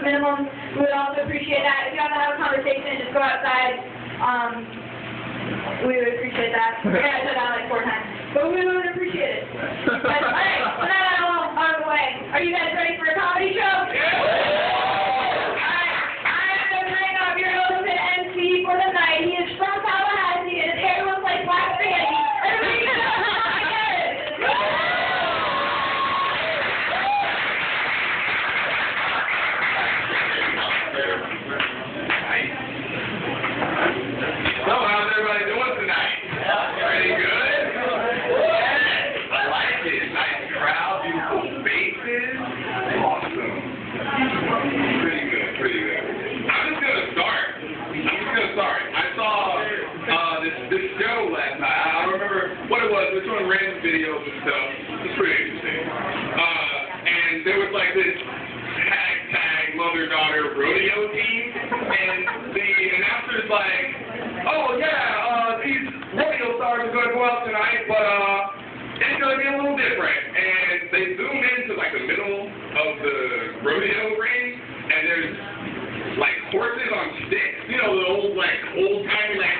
minimum, we would also appreciate that. If you want to have a conversation, just go outside. We would appreciate that. Yeah, I said that like 4 times. But we would appreciate it. But, all right, so now that I'm all out of the way, are you guys ready for a comedy show? Yeah! All right, I am going to bring up your ultimate MC for the night. He is from Tallahassee, and his hair looks like black spaghetti. Everybody get up! So, how's everybody doing tonight? Pretty good? Yes, I like it. Nice crowd, beautiful faces. Awesome. Pretty good, pretty good. I'm just gonna start. I saw this show last night. I don't remember what it was. We're doing random videos and stuff. It's pretty interesting. And there was like this hashtag mother-daughter rodeo team, and the announcer's like, oh yeah, these rodeo stars are gonna go out tonight, but it's gonna be a little different. And they zoom into like the middle of the rodeo ring, and there's like horses on sticks, you know, the old timey like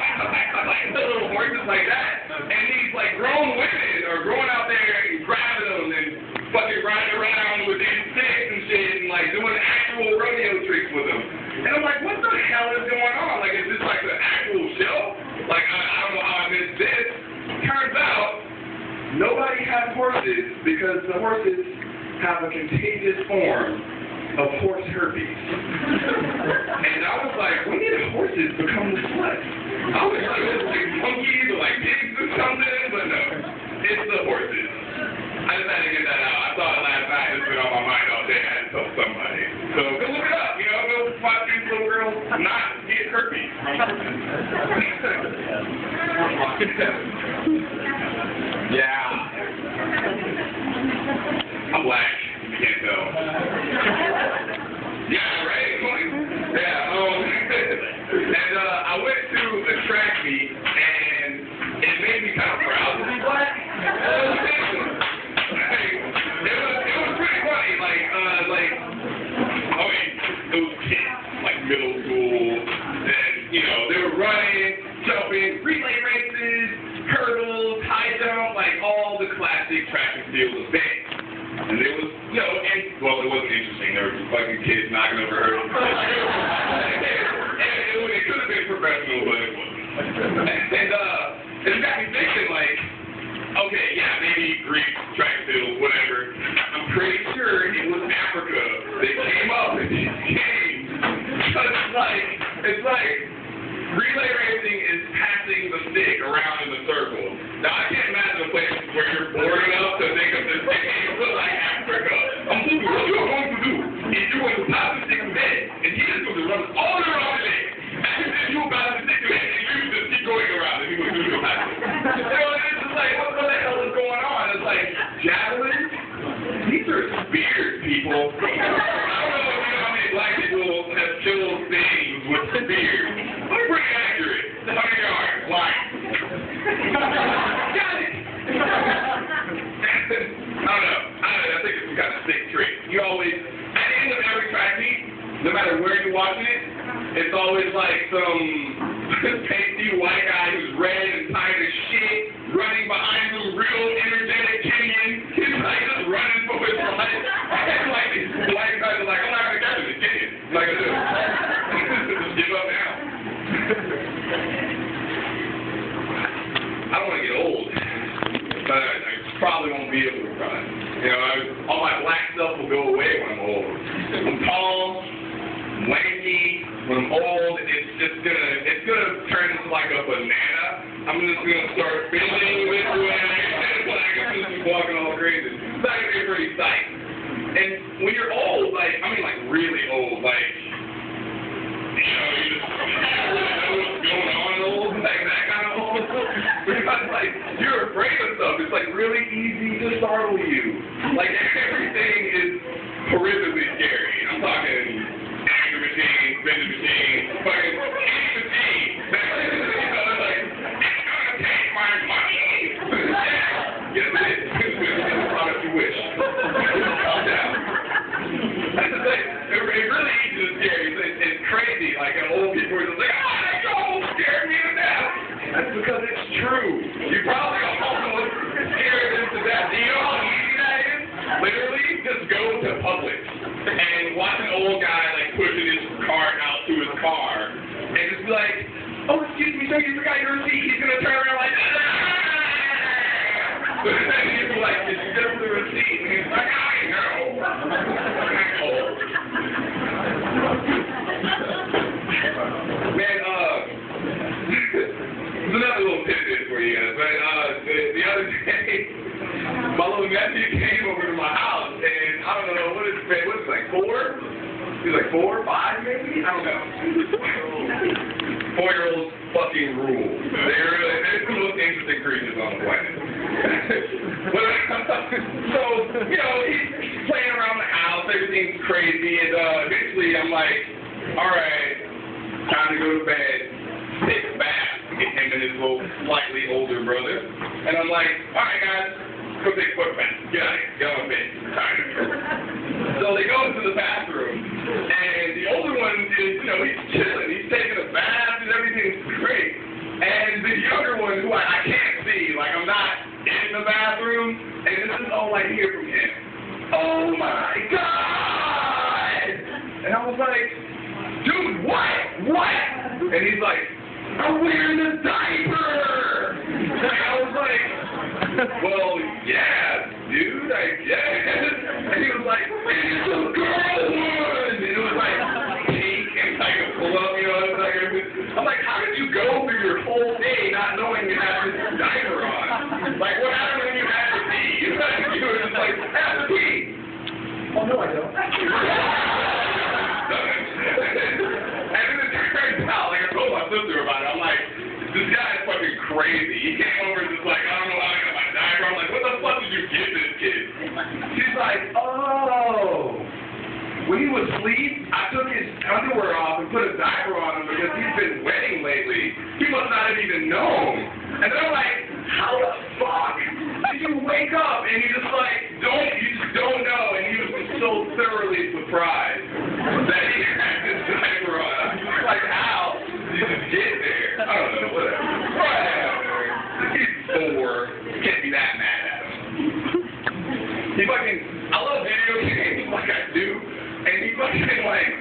little horses like that. And these like grown women are going out there and grabbing them and fucking riding around with these sticks and shit and like doing actual rodeo tricks with them. And I'm like, what the hell is going on? Like, is this like the actual show? Like, I don't know how I missed this. Turns out, nobody has horses because the horses have a contagious form of horse herpes. And I was like, when did horses become the sluts? I was like, it was like monkeys or like pigs or something, but no, it's the horses. I just had to get that out. I saw it last night. It's been on my mind all day. I had to tell somebody. So go look it up. You know, go find these little girls not get herpes from horses. Yeah. I'm black. You can't tell. Yeah, right? Yeah. And I went to a track meet, and it made me kind of proud to be black. It was pretty funny. It was kids, like middle school, and you know they were running, jumping, relay races, hurdles, high jump, like all the classic track and field events. And it was, you know, well, it wasn't interesting. There were just fucking kids knocking over hurdles. It could have been professional, but it wasn't. And it got me thinking, like, okay, yeah, maybe Greek, track and field, whatever. I'm pretty sure it was Africa that came up with these games. Because it's like relay racing is passing the stick around in a circle. Now, I can't imagine a place where you're bored enough to think of this game like Africa. What you're going to do is you're going to pass the stick to bed, and he is going to run all around the leg. And then you'll pass the stick to bed, and you just keep going around, and you're going to do the pass. You know, it's just like, what the hell is going on? It's like, javelin? These are spears, people. I don't know if you know how many black people have killed things with spears. I'm pretty accurate. 100 yards. Why? Got it! I don't know. I think it's some kind of sick trick. You always, at the end of every track meet, no matter where you're watching it, it's always like some pasty white guy who's red and tired as shit, running behind some real energetic Kenyan. He's like just running for his life. And like these white guys are like, I'm not gonna catch him, it's Kenyan. I'm not gonna do it. Just give up now. I don't want to get old, but I probably won't be able to run. You know, all my black stuff will go away when I'm old. I'm tall, lanky. When I'm old, it's gonna turn into like a banana. I'm just gonna start bending this way, and like I'm just walking all crazy. It's not gonna be a pretty sight. And when you're old, like really old, like you know, you just don't really know what's going on old, like that kind of old. Because like you're afraid of stuff. It's like really easy to startle you. Like everything is horrifically scary. I'm talking anger machine, vending machine, fucking any machine. You know, it's like it's gonna take my money. Yes, it is. It's the product you wish. Calm down. That's the thing. It's really easy to Because it's true. You probably almost scared into that. Do you know how easy that is? Literally, just go to Publix and watch an old guy like pushing his cart out to his car and just be like, oh, excuse me, sir, you forgot your receipt. He's going to turn around like, but then he's like, did you get the receipt? And he's like, I know. Man, there's another little tidbit for you guys, but the other day, my little nephew came over to my house, and I don't know, what is it, like 4? He's like 4, 5 maybe? I don't know. 4-year-olds fucking rule. They're the most interesting creatures on the planet. But, so, you know, he's playing around the house, everything's crazy, and eventually I'm like, alright, time to go to bed, take a bath, get him and his little slightly older brother, and I'm like, alright guys, go take a quick bath, get out of here, get on bed, tired. So they go into the bathroom, and the older one is, you know, he's chilling, he's taking a bath, and everything's great, and the younger one, who I can't see, like I'm not in the bathroom, and this is all I hear from him. Oh my God! And I was like, dude, what? And he's like, I'm wearing a diaper! And I was like, well, yeah, dude, I guess. And he was like, it's a girl one! And it was like pink and like a pull-up, you know, it's like, I'm like, how did you go through your whole day not knowing you had this diaper on? Like, what happened when you had to pee? You were just like, I have to pee! Oh, no, I don't. And then it turns out, like I told my sister about it, I'm like, this guy is fucking crazy. He came over and just like, I don't know how I got my diaper. I'm like, what the fuck did you give this kid? She's like, oh. When he was asleep, I took his underwear off and put a diaper on him because he's been wetting lately. He must not have even known. And then I'm like, how the fuck did you wake up? And you just like, you just don't know. And he was just so thoroughly surprised that he had this diaper on. I'm just like, how did you just get there? I don't know, whatever. He's 4. Can't be that mad at him. He fucking, I love video games like I do. And he fucking like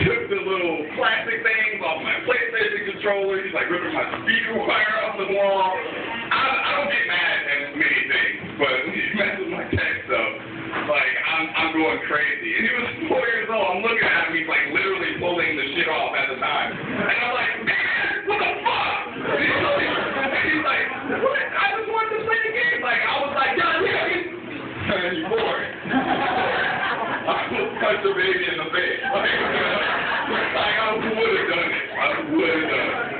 took the little plastic things off my PlayStation controller. He's like ripping my speaker wire off the wall. I don't get mad at many things, but when he messes with my tech stuff, like I'm going crazy. And he was 4 years old. I'm looking at him. He's like literally pulling the shit off at the time. And I'm like, man, what the fuck? And he's like, what? I just wanted to play the game. Like I was like, God, you're bored. I will punch the baby in the face. Like I would have done it. I would have done it.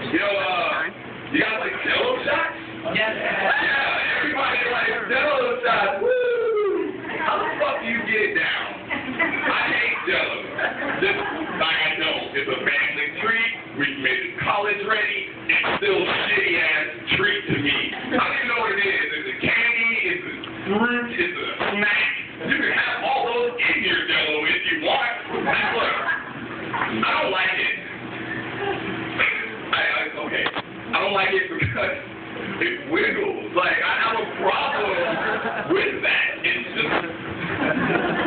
You know, you got like Jello shots? Yes. Yeah, everybody like Jello shots. Woo! How the fuck do you get it down? I hate Jello. Just like I don't. It's a family treat. We've made it college ready. It's still a shitty ass treat to me. I don't even know what it is. Is it candy? Is it fruit? Is it a snack? You can have all those in your Jello if you want. Look, I don't like it. Okay. I don't like it because it wiggles. Like, I have a problem with that. It's just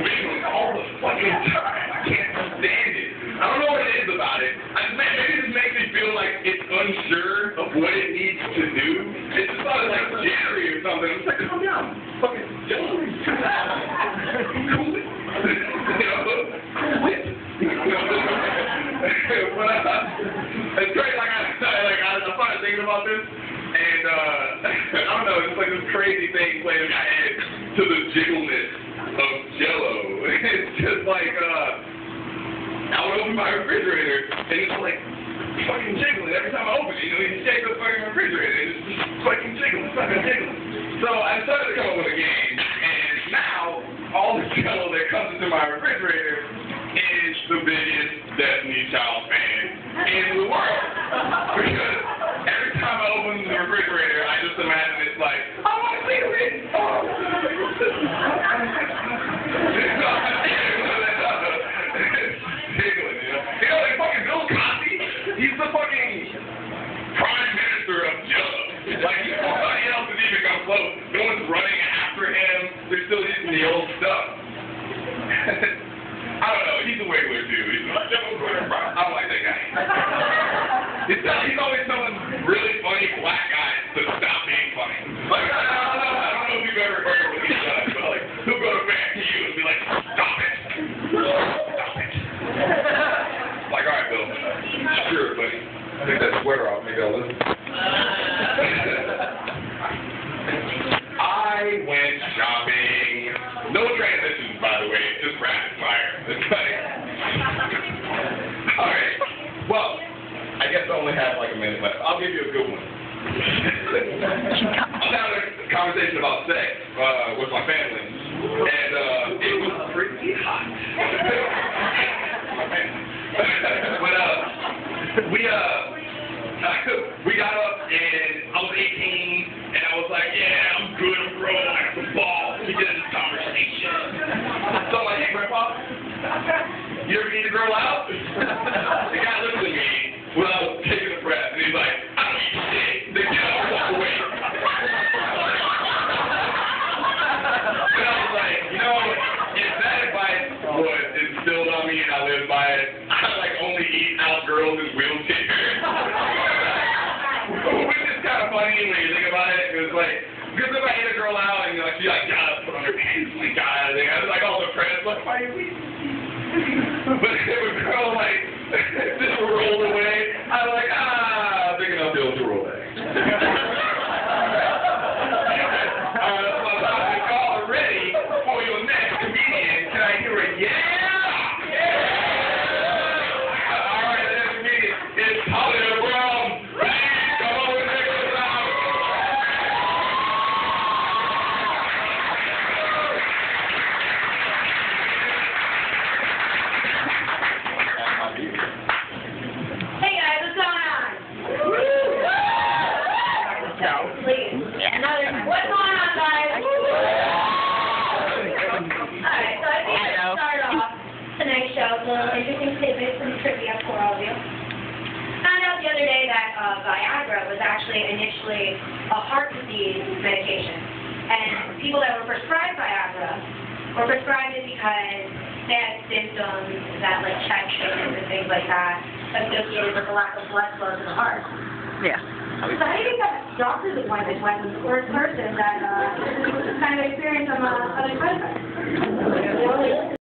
wiggling all the fucking time. I can't stand it. I don't know what it is about it. Maybe it just makes me feel like it's unsure of what it needs to do. It's just probably like jittery or something. It's like, calm down. Fucking Jello. Cool it. You know? Cool it. But it's great. Like I started thinking about this, and I don't know. It's like this crazy thing playing in my head to the jiggleness of Jello. It's just like I would open my refrigerator, and it's like fucking jiggling every time I open it. You know, you shake the fucking refrigerator, and it's just fucking jiggling, fucking jiggling. So I decided to come up with a game, and now all the Jello that comes into my refrigerator is the biggest Destiny Child fan in the world. Because every time I open the refrigerator, I just imagine it's like, I want to see it. You know, like fucking Bill Cosby, he's He's always telling really funny black guys to stop being funny. Like, I don't know if you've ever heard what he does, but like, he'll go to back to you and be like, stop it. Stop it. Like, all right, Bill. Sure, buddy. Take that sweater off. Maybe I'll listen. I went shopping. No transitions, by the way. Just rapid fire. It's like, all right. Well, I guess I only have like a minute left. I'll give you a good one. I'm having a conversation about sex with my family, and it was pretty hot. But we got up and I was 18 and I was like, yeah, I'm good, I'm grown, I got some balls, let me get in this conversation. So I'm like, hey, Grandpa, you ever need a girl out? The guy looked at me when I was taking a breath and he's like, I don't eat shit. Then get up and walk away. And I was like, you know, if that advice was instilled on me and I lived by it, I like only eat out girls in wheelchairs. Which is kind of funny when you think about it. It was like, because if I hit a girl out and like she like gotta put on her pants, like God, I was like all depressed, like why are you eating? But if a girl like just rolled away, I was like, big enough deal to roll back. Well, I'm all ready for your next comedian. Can I hear a yeah? All right, the next comedian is Tallahassee. Hey guys, what's going on? Please. What's going on, guys? Alright, so I think I'll start off tonight's show with a little interesting tidbits and trivia for all of you. Found out the other day that Viagra was actually initially a heart disease medication. And people that were prescribed Viagra were prescribed it because they had symptoms that like chest pains and things like that associated with the lack of blood flow to the heart. Yeah. So how do you think that doctor's appointment went with the first person that kind of experienced some other side effects?